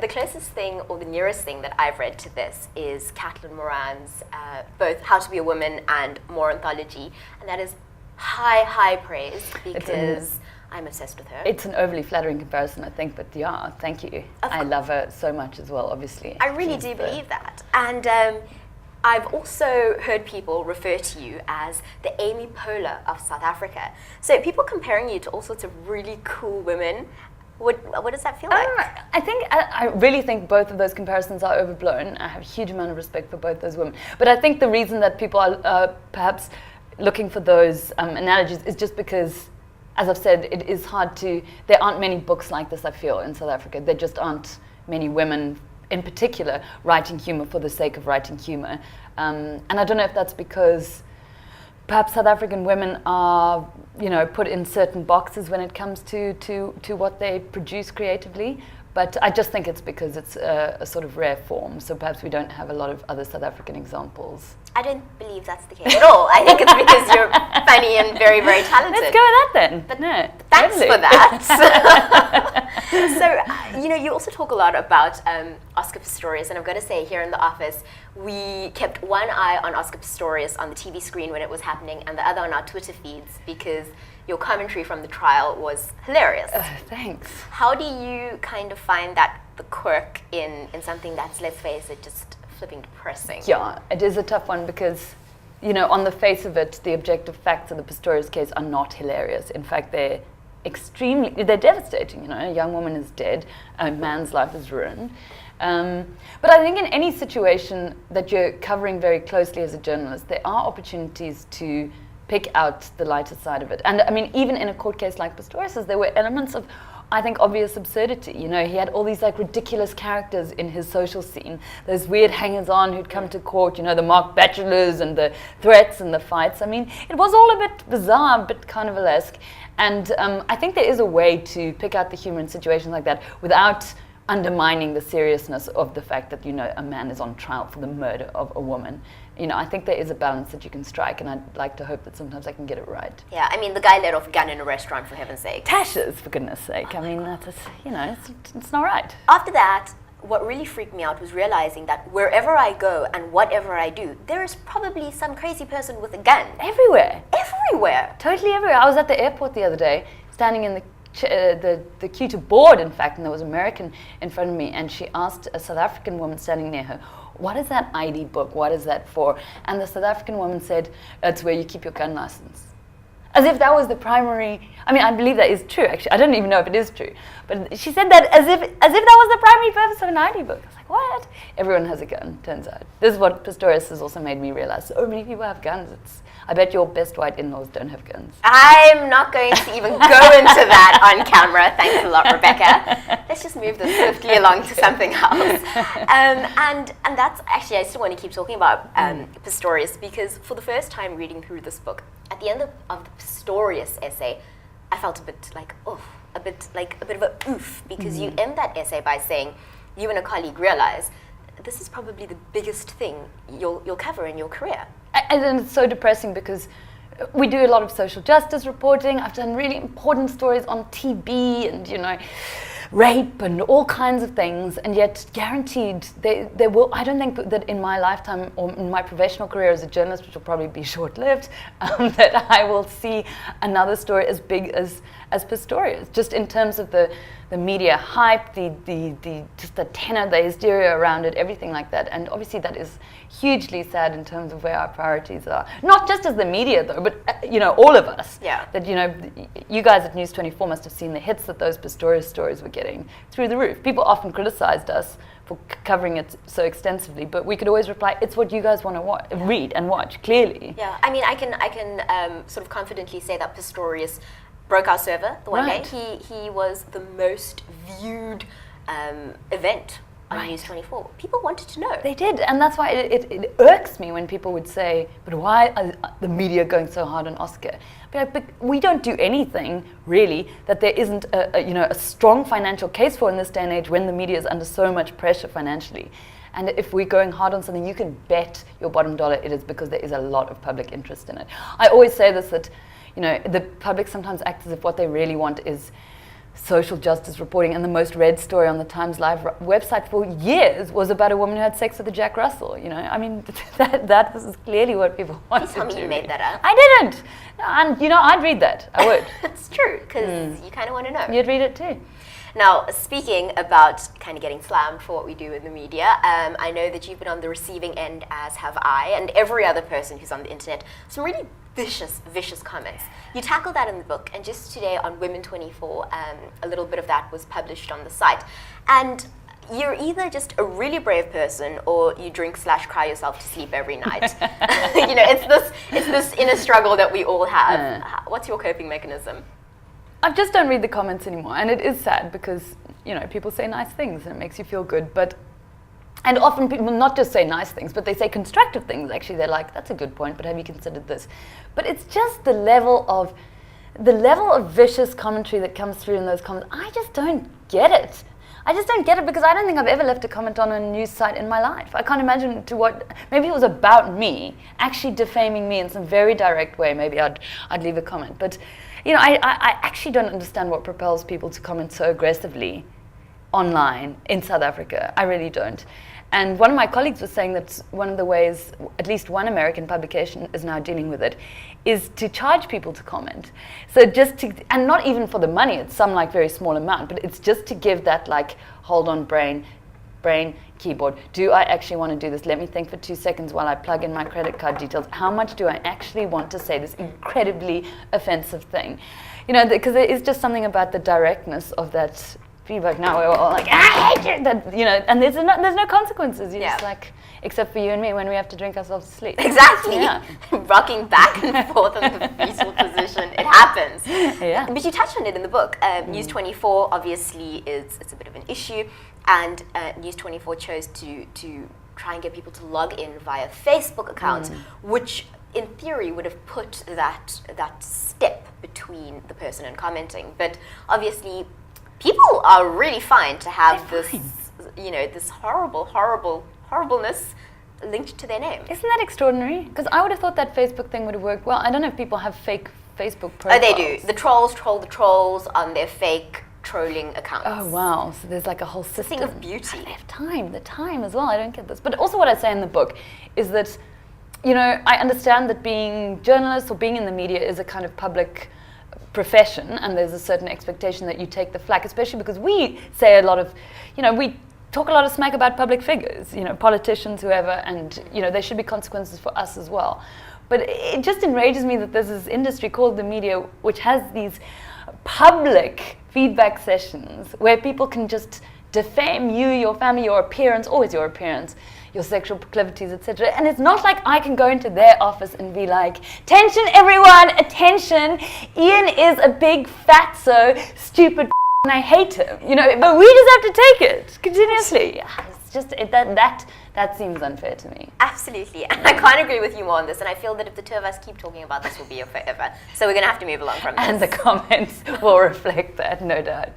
the closest thing or the nearest thing that I've read to this is Caitlin Moran's both How to Be a Woman and More anthology, and that is high praise because I'm obsessed with her. It's an overly flattering comparison, I think, but yeah, thank you. I love her so much as well, obviously. I really do believe that. And I've also heard people refer to you as the Amy Poehler of South Africa. So people comparing you to all sorts of really cool women. What does that feel like? I really think both of those comparisons are overblown. I have a huge amount of respect for both those women. But I think the reason that people are perhaps looking for those analogies is just because, as I've said, it is hard to, there aren't many books like this, I feel, in South Africa. There just aren't many women in particular writing humor for the sake of writing humor. And I don't know if that's because perhaps South African women are, put in certain boxes when it comes to what they produce creatively. But I just think it's because it's a sort of rare form. So perhaps we don't have a lot of other South African examples. I don't believe that's the case at all. I think it's because you're funny and very, very talented. Let's go with that then. But no, thanks for that. So, you also talk a lot about Oscar Pistorius, and I've got to say, here in the office, we kept one eye on Oscar Pistorius on the TV screen when it was happening, and the other on our Twitter feeds, because your commentary from the trial was hilarious. Thanks. How do you kind of find that the quirk in something that's, let's face it, just flipping depressing? Yeah, it is a tough one because, on the face of it, the objective facts of the Pistorius case are not hilarious. In fact, they're devastating. A young woman is dead, a man's life is ruined. But I think in any situation that you're covering very closely as a journalist, there are opportunities to pick out the lighter side of it. And I mean, even in a court case like Pistorius's, there were elements of, I think, obvious absurdity. He had all these ridiculous characters in his social scene, those weird hangers-on who'd come to court, the mock bachelors and the threats and the fights. I mean, it was all a bit bizarre, a bit carnivalesque. And I think there is a way to pick out the humor in situations like that without undermining the seriousness of the fact that, a man is on trial for the murder of a woman. I think there is a balance that you can strike, and I'd like to hope that sometimes I can get it right. Yeah, I mean, the guy let off a gun in a restaurant, for heaven's sake. Tasha's, for goodness sake. I mean, that's, it's not right. After that, what really freaked me out was realizing that wherever I go and whatever I do, there is probably some crazy person with a gun. Everywhere. Everywhere. Totally everywhere. I was at the airport the other day, standing in the queue to board, in fact, and there was an American in front of me, and she asked a South African woman standing near her, "What is that ID book? What is that for?" And the South African woman said, "It's where you keep your gun license." As if that was the primary. I mean, I believe that is true, actually. I don't even know if it is true. But she said that as if that was the primary purpose of an ID book. I was like, what? Everyone has a gun, turns out. This is what Pistorius has also made me realize. So many people have guns. I bet your best white in-laws don't have guns. I'm not going to even go into that on camera. Thanks a lot, Rebecca. Let's just move this swiftly along to something else. And that's actually, I still want to keep talking about Pistorius, because for the first time reading through this book, at the end of the Pistorius essay, I felt a bit of a oof, because you end that essay by saying, you and a colleague realize this is probably the biggest thing you'll cover in your career. And it's so depressing because we do a lot of social justice reporting. I've done really important stories on TB and, rape and all kinds of things, and yet guaranteed there will, I don't think that in my lifetime or in my professional career as a journalist, which will probably be short-lived, that I will see another story as big as Pistorius, just in terms of the media hype, just the tenor, the hysteria around it, everything like that. And obviously that is hugely sad in terms of where our priorities are. Not just as the media though, but all of us. Yeah. That you guys at News 24 must have seen the hits that those Pistorius stories were getting through the roof. People often criticized us for covering it so extensively, but we could always reply, it's what you guys want to read and watch, clearly. Yeah, I mean, I can sort of confidently say that Pistorius broke our server the one day. He was the most viewed event on News 24. People wanted to know. They did, and that's why it irks me when people would say, but why are the media going so hard on Oscar? But we don't do anything, really, that there isn't a strong financial case for in this day and age when the media is under so much pressure financially. And if we're going hard on something, you can bet your bottom dollar it is because there is a lot of public interest in it. I always say this, that the public sometimes acts as if what they really want is social justice reporting, and the most read story on the Times Live website for years was about a woman who had sex with a Jack Russell. You know, I mean, that was clearly what people wanted to do. Please tell me you made that up. I didn't. And, you know, I'd read that. I would. It's true, because you kind of want to know. You'd read it too. Now, speaking about kind of getting slammed for what we do in the media, I know that you've been on the receiving end, as have I, and every other person who's on the internet. Some really vicious comments. You tackle that in the book, and just today on Women 24, a little bit of that was published on the site. And you're either just a really brave person, or you drink/cry yourself to sleep every night. You know, it's this inner struggle that we all have. What's your coping mechanism? I just don't read the comments anymore, and it is sad because, you know, people say nice things and it makes you feel good, and often people not just say nice things, but they say constructive things. Actually, they're like, that's a good point, but have you considered this? But it's just the level of vicious commentary that comes through in those comments. I just don't get it. I just don't get it, because I don't think I've ever left a comment on a news site in my life. I can't imagine maybe it was about me, actually defaming me in some very direct way. Maybe I'd leave a comment. But, you know, I actually don't understand what propels people to comment so aggressively online in South Africa. I really don't. And one of my colleagues was saying that one of the ways, at least one American publication is now dealing with it, is to charge people to comment. So and not even for the money, it's some like very small amount, but it's just to give that like, hold on brain, keyboard, do I actually want to do this? Let me think for 2 seconds while I plug in my credit card details. How much do I actually want to say this incredibly offensive thing? You know, because there is just something about the directness of that feedback. Now we're all like, I hate you, that, you know, and there's no consequences. You're just like, except for you and me when we have to drink ourselves to sleep. Exactly. Yeah. Rocking back and forth in the fetal position. It happens. Yeah. But you touched on it in the book. News 24 obviously it's a bit of an issue, and News 24 chose to try and get people to log in via Facebook accounts, which in theory would have put that step between the person and commenting. But obviously people are really fine to have this horribleness linked to their name. Isn't that extraordinary? Because I would have thought that Facebook thing would have worked well. I don't know if people have fake Facebook profiles. Oh, they do. The trolls troll the trolls on their fake trolling accounts. Oh, wow. So there's like a whole system. Thing of beauty. They have the time as well. I don't get this. But also what I say in the book is that, you know, I understand that being journalists or being in the media is a kind of public profession, and there's a certain expectation that you take the flak, especially because we say a lot of, you know, we talk a lot of smack about public figures, you know, politicians, whoever, and, you know, there should be consequences for us as well. But it just enrages me that there's this industry called the media which has these public feedback sessions where people can just defame you, your family, your appearance, always your appearance, your sexual proclivities, etc. And it's not like I can go into their office and be like, attention everyone, attention, Ian is a big fatso, stupid and I hate him, you know, but we just have to take it continuously. It's just, that seems unfair to me. Absolutely, and I can't agree with you more on this, and I feel that if the two of us keep talking about this, we'll be here forever. So we're going to have to move along from this. And the comments will reflect that, no doubt.